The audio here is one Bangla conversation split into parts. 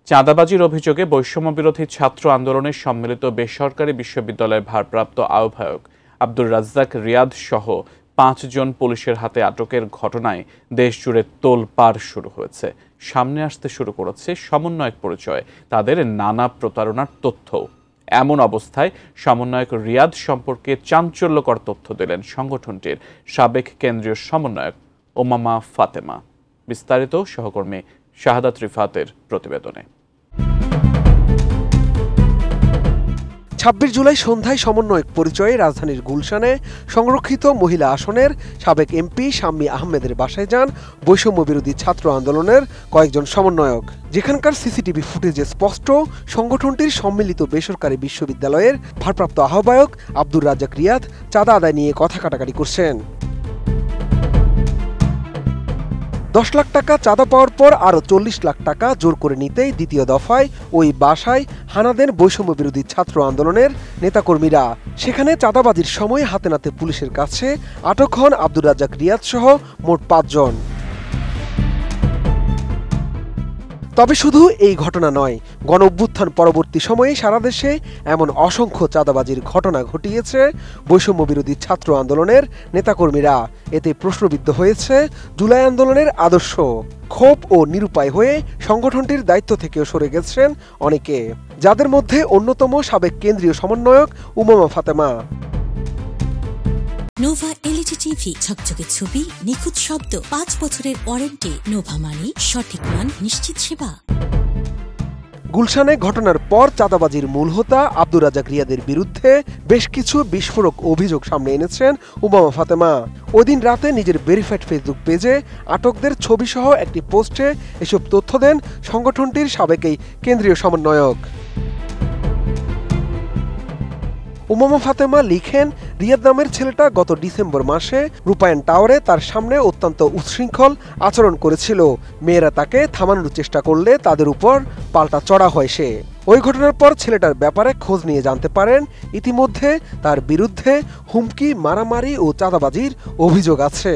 চাঁদাবাজির অভিযোগে বৈষম্যবিরোধী ছাত্র আন্দোলনের সম্মিলিত বেসরকারি বিশ্ববিদ্যালয়ের ভারপ্রাপ্ত আহ্বায়ক আব্দুর রাজ্জাক রিয়াদ সহ ৫ জন পুলিশের হাতে আটকের ঘটনায় দেশজুড়ে তোলপাড় শুরু হয়েছে। সামনে আসতে শুরু করেছে সমন্বয়ক পরিচয় তাদের নানা প্রতারণার তথ্য। এমন অবস্থায় সমন্বয়ক রিয়াদ সম্পর্কে চাঞ্চল্যকর তথ্য দিলেন সংগঠনটির সাবেক কেন্দ্রীয় সমন্বয়ক ওমামা ফাতেমা। বিস্তারিত সহকর্মী শাহাদাত রিফাতের প্রতিবেদনে। ২৬ জুলাই সন্ধ্যায় সমন্বয়ক পরিচয়ে রাজধানীর গুলশানে সংরক্ষিত মহিলা আসনের সাবেক এমপি শাম্মী আহমেদের বাসায় যান বৈষম্য বিরোধী ছাত্র আন্দোলনের কয়েকজন সমন্বয়ক। যেখানকার সিসিটিভি ফুটেজে স্পষ্ট সংগঠনটির সম্মিলিত বেসরকারি বিশ্ববিদ্যালয়ের ভারপ্রাপ্ত আহ্বায়ক আব্দুর রাজ্জাক রিয়াদ চাঁদা আদায় নিয়ে কথা কাটাকাটি করছেন। ১০ লাখ টাকা চাঁদা পাওয়ার পর আরও ৪০ লাখ টাকা জোর করে নিতেই দ্বিতীয় দফায় ওই বাসায় হানা দেন বৈষম্য বিরোধী ছাত্র আন্দোলনের নেতাকর্মীরা। সেখানে চাঁদাবাজির সময় হাতে নাতে পুলিশের কাছে আটক হন আব্দুর রাজ্জাক রিয়াদ সহ মোট ৫ জন। তবে শুধু এই ঘটনা নয়, গণ অভ্যুত্থান পরবর্তী সময়ে সারা দেশে এমন অসংখ্য চাঁদাবাজির ঘটনা ঘটিয়েছে বৈষম্য বিরোধী ছাত্র আন্দোলনের নেতাকর্মীরা। এতে প্রশ্নবিদ্ধ হয়েছে জুলাই আন্দোলনের আদর্শ। ক্ষোভ ও নিরুপায় হয়ে সংগঠনটির দায়িত্ব থেকেও সরে গেছেন অনেকে, যাদের মধ্যে অন্যতম সাবেক কেন্দ্রীয় সমন্বয়ক ওমামা ফাতেমা। নোভা এলইডি টিভি, ঝকঝকে ছবি, নিখুঁত শব্দ, ৫ বছরের ওয়ারেন্টি। নোভা মানি সঠিক মান, নিশ্চিত সেবা। গুলশানে ঘটনার পর চাঁদাবাজির মূল হোতা আব্দুর রাজ্জাক রিয়াদের বিরুদ্ধে বেশ কিছু বিস্ফোরক অভিযোগ সামনে এনেছেন ওমামা ফাতেমা। ওইদিন রাতে নিজের ভেরিফাইড ফেসবুক পেজে আটকদের ছবিসহ একটি পোস্টে এসব তথ্য দেন সংগঠনটির সাবেক এই কেন্দ্রীয় সমন্বয়ক। ওমামা ফাতেমা লিখেন, রিয়াদ নামের ছেলেটা গত ডিসেম্বর মাসে রূপায়ণ টাওয়ারে তার সামনে অত্যন্ত উচ্ছৃঙ্খল আচরণ করেছিল। মেয়েরা তাকে থামানোর চেষ্টা করলে তাদের উপর পাল্টা চড়া হয় সে। ওই ঘটনার পর ছেলেটার ব্যাপারে খোঁজ নিয়ে জানতে পারেন ইতিমধ্যে তার বিরুদ্ধে হুমকি, মারামারি ও চাঁদাবাজির অভিযোগ আছে।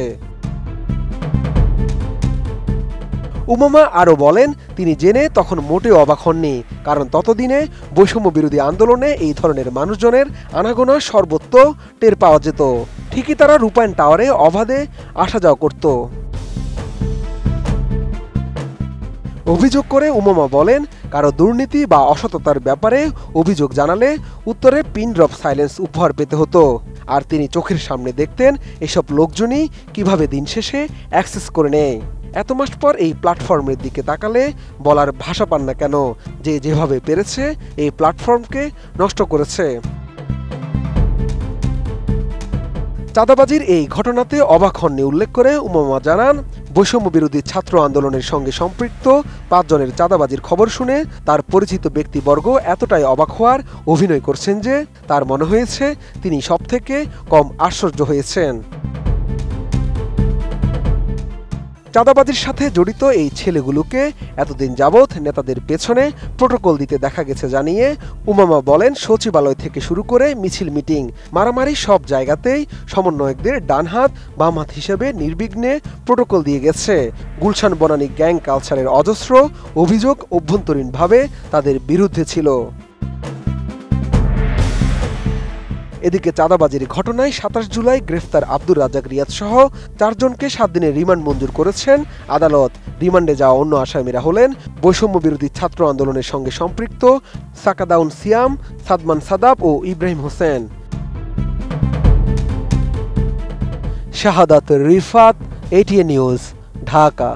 ওমামা আরও বলেন, তিনি জেনে তখন মোটেও অবাক হননি, কারণ ততদিনে বৈষম্য বিরোধী আন্দোলনে এই ধরনের মানুষজনের আনাগোনা সর্বত্র টের পাওয়া যেত। ঠিকই তারা রূপায়ণ টাওয়ারে অবাধে আসা যাওয়া করত। অভিযোগ করে ওমামা বলেন, কারো দুর্নীতি বা অসততার ব্যাপারে অভিযোগ জানালে উত্তরে পিন ড্রপ সাইলেন্স উপহার পেতে হতো। আর তিনি চোখের সামনে দেখতেন এসব লোকজনই কিভাবে দিন শেষে অ্যাক্সেস করে নেয়। এত মাস পর এই প্ল্যাটফর্মের দিকে তাকালে বলার ভাষা পান না কেন যে যেভাবে পেরেছে এই প্ল্যাটফর্মকে নষ্ট করেছে। চাঁদাবাজির এই ঘটনাতে অবাক হননি উল্লেখ করে ওমামা জানান, বৈষম্য বিরোধী ছাত্র আন্দোলনের সঙ্গে সম্পৃক্ত ৫ জনের চাঁদাবাজির খবর শুনে তার পরিচিত ব্যক্তিবর্গ এতটাই অবাক হওয়ার অভিনয় করছেন যে তার মনে হয়েছে তিনি সবথেকে কম আশ্চর্য হয়েছেন। চাঁদাবাজির সাথে জড়িত এই ছেলেগুলোকে এতদিন যাবৎ নেতাদের পেছনে প্রটোকল দিতে দেখা গেছে জানিয়ে ওমামা বলেন, সচিবালয় থেকে শুরু করে মিছিল, মিটিং, মারামারি সব জায়গাতেই সমন্বয়কদের ডান হাত বাম হাত হিসেবে নির্বিঘ্নে প্রটোকল দিয়ে গেছে। গুলশান বনানী গ্যাং কালচারের অজস্র অভিযোগ অভ্যন্তরীণভাবে তাদের বিরুদ্ধে ছিল। এদিকে চাঁদাবাজির ঘটনায় ২৭ জুলাই গ্রেফতার আব্দুর রাজ্জাক রিয়াদ সহ ৪ জনকে ৭ দিনের রিমান্ড মঞ্জুর করেছেন আদালত। রিমান্ডে যাওয়া অন্য আসামিরা হলেন বৈষম্য বিরোধী ছাত্র আন্দোলনের সঙ্গে সম্পৃক্ত সাকাদাউন সিয়াম, সাদমান সাদাব ও ইব্রাহিম হোসেন। শাহাদাত রিফাত, এটিএন নিউজ, ঢাকা।